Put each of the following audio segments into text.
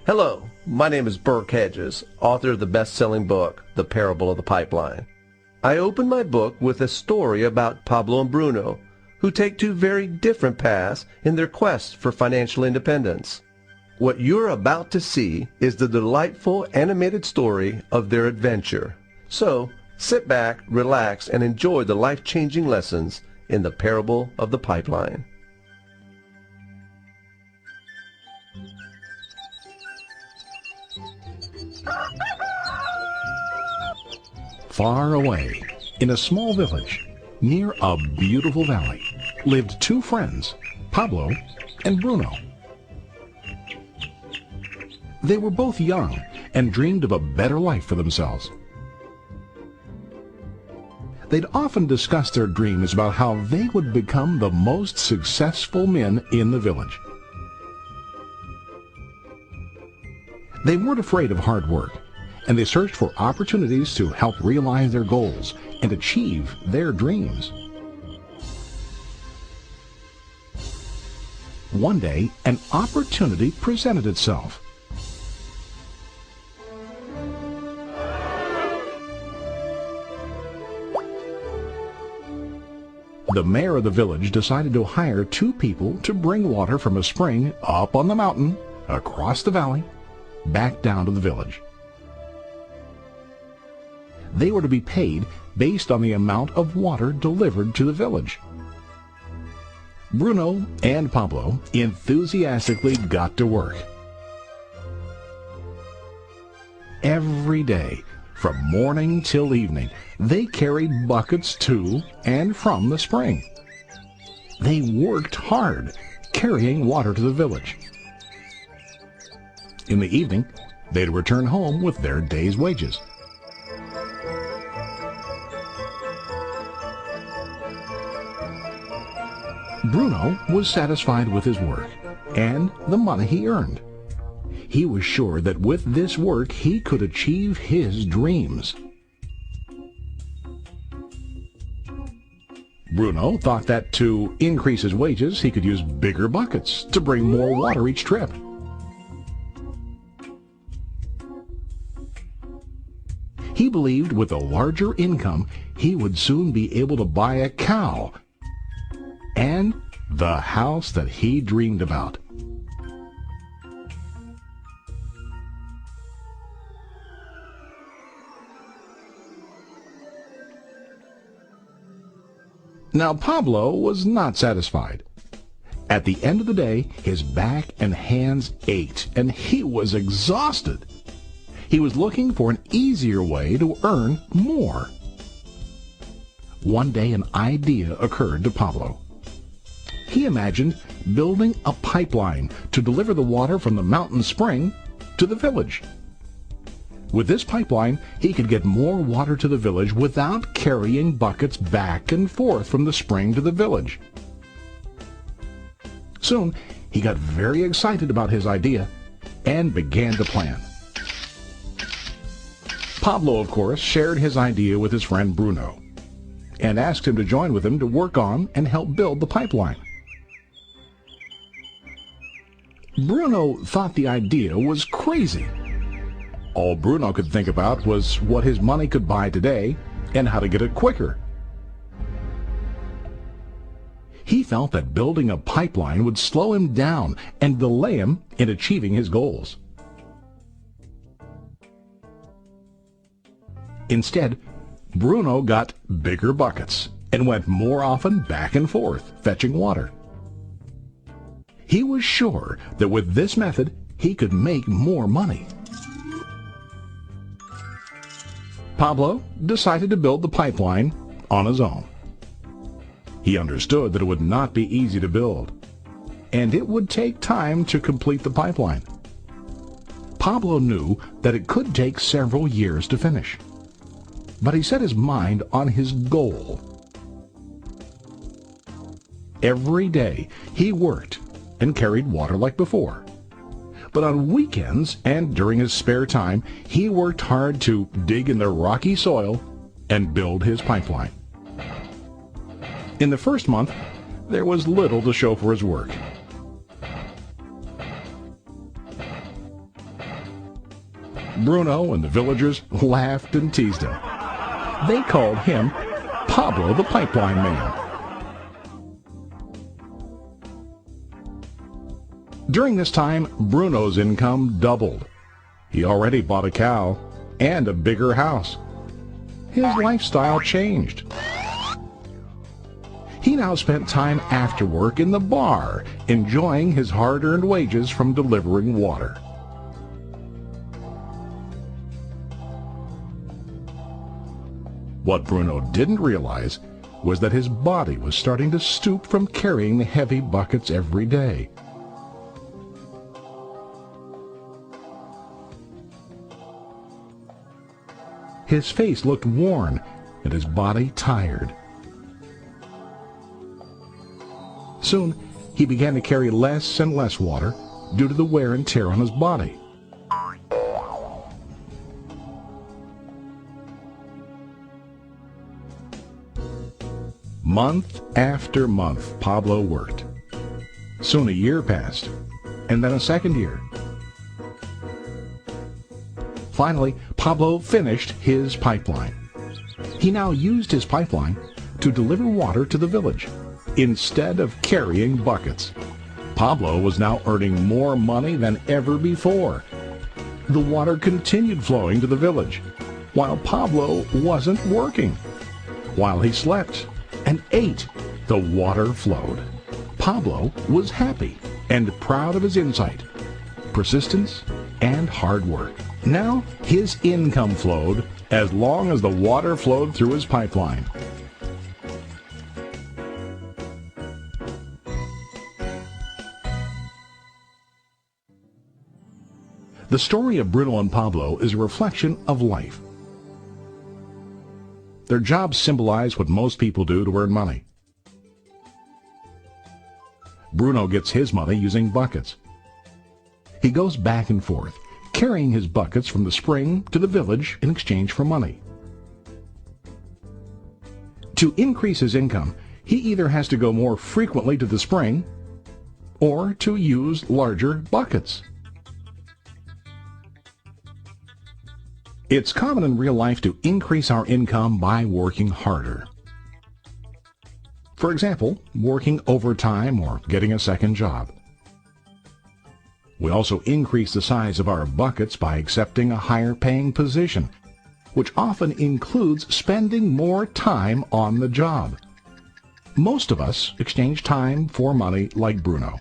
Hello, my name is Burke Hedges, author of the best-selling book, The Parable of the Pipeline. I open my book with a story about Pablo and Bruno, who take two very different paths in their quest for financial independence. What you're about to see is the delightful animated story of their adventure. So, sit back, relax, and enjoy the life-changing lessons in The Parable of the Pipeline. Far away, in a small village, near a beautiful valley, lived two friends, Pablo and Bruno. They were both young and dreamed of a better life for themselves. They'd often discuss their dreams about how they would become the most successful men in the village. They weren't afraid of hard work, and they searched for opportunities to help realize their goals and achieve their dreams. One day, an opportunity presented itself. The mayor of the village decided to hire two people to bring water from a spring up on the mountain, across the valley, back down to the village. They were to be paid based on the amount of water delivered to the village. Bruno and Pablo enthusiastically got to work. Every day, from morning till evening, they carried buckets to and from the spring. They worked hard, carrying water to the village. In the evening, they'd return home with their day's wages. Bruno was satisfied with his work and the money he earned. He was sure that with this work he could achieve his dreams. Bruno thought that to increase his wages he could use bigger buckets to bring more water each trip. He believed with a larger income he would soon be able to buy a cow and the house that he dreamed about. Now Pablo was not satisfied. At the end of the day, his back and hands ached, and he was exhausted. He was looking for an easier way to earn more. One day an idea occurred to Pablo. He imagined building a pipeline to deliver the water from the mountain spring to the village. With this pipeline, he could get more water to the village without carrying buckets back and forth from the spring to the village. Soon, he got very excited about his idea and began to plan. Pablo, of course, shared his idea with his friend Bruno and asked him to join with him to work on and help build the pipeline. Bruno thought the idea was crazy. All Bruno could think about was what his money could buy today and how to get it quicker. He felt that building a pipeline would slow him down and delay him in achieving his goals. Instead, Bruno got bigger buckets and went more often back and forth, fetching water. He was sure that with this method, he could make more money. Pablo decided to build the pipeline on his own. He understood that it would not be easy to build, and it would take time to complete the pipeline. Pablo knew that it could take several years to finish, but he set his mind on his goal. Every day he worked and carried water like before. But on weekends and during his spare time, he worked hard to dig in the rocky soil and build his pipeline. In the first month, there was little to show for his work. Bruno and the villagers laughed and teased him. They called him Pablo the Pipeline Man. During this time, Bruno's income doubled. He already bought a cow and a bigger house. His lifestyle changed. He now spent time after work in the bar, enjoying his hard-earned wages from delivering water. What Bruno didn't realize was that his body was starting to stoop from carrying the heavy buckets every day. His face looked worn and his body tired. Soon, he began to carry less and less water due to the wear and tear on his body. Month after month, Pablo worked. Soon a year passed, and then a second year. Finally, Pablo finished his pipeline. He now used his pipeline to deliver water to the village instead of carrying buckets. Pablo was now earning more money than ever before. The water continued flowing to the village, while Pablo wasn't working. While he slept and ate, the water flowed. Pablo was happy and proud of his insight, persistence, and hard work. Now his income flowed as long as the water flowed through his pipeline. The story of Bruno and Pablo is a reflection of life. Their jobs symbolize what most people do to earn money. Bruno gets his money using buckets. He goes back and forth, carrying his buckets from the spring to the village in exchange for money. To increase his income, he either has to go more frequently to the spring or to use larger buckets. It's common in real life to increase our income by working harder. For example, working overtime or getting a second job. We also increase the size of our buckets by accepting a higher paying position, which often includes spending more time on the job. Most of us exchange time for money like Bruno.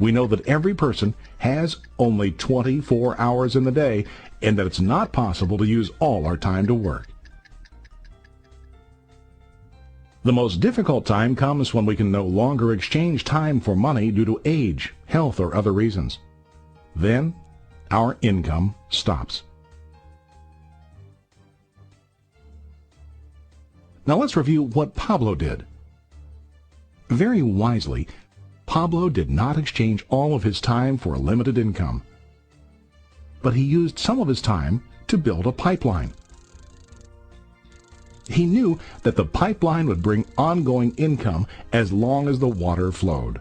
We know that every person has only 24 hours in the day and that it's not possible to use all our time to work. The most difficult time comes when we can no longer exchange time for money due to age, health, or other reasons. Then, our income stops. Now let's review what Pablo did. Very wisely, Pablo did not exchange all of his time for a limited income, but he used some of his time to build a pipeline. He knew that the pipeline would bring ongoing income as long as the water flowed.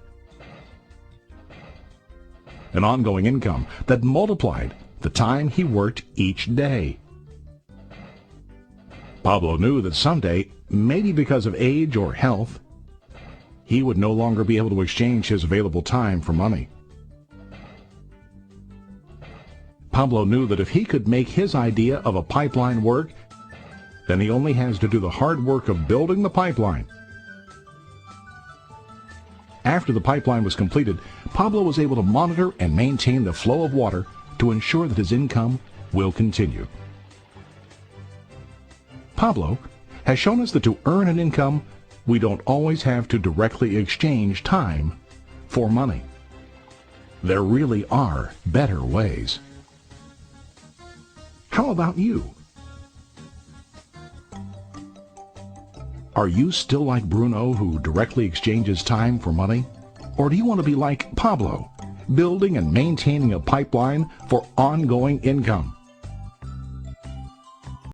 An ongoing income that multiplied the time he worked each day. Pablo knew that someday, maybe because of age or health, he would no longer be able to exchange his available time for money. Pablo knew that if he could make his idea of a pipeline work, then he only has to do the hard work of building the pipeline. After the pipeline was completed, Pablo was able to monitor and maintain the flow of water to ensure that his income will continue. Pablo has shown us that to earn an income, we don't always have to directly exchange time for money. There really are better ways. How about you? Are you still like Bruno, who directly exchanges time for money? Or do you want to be like Pablo, building and maintaining a pipeline for ongoing income?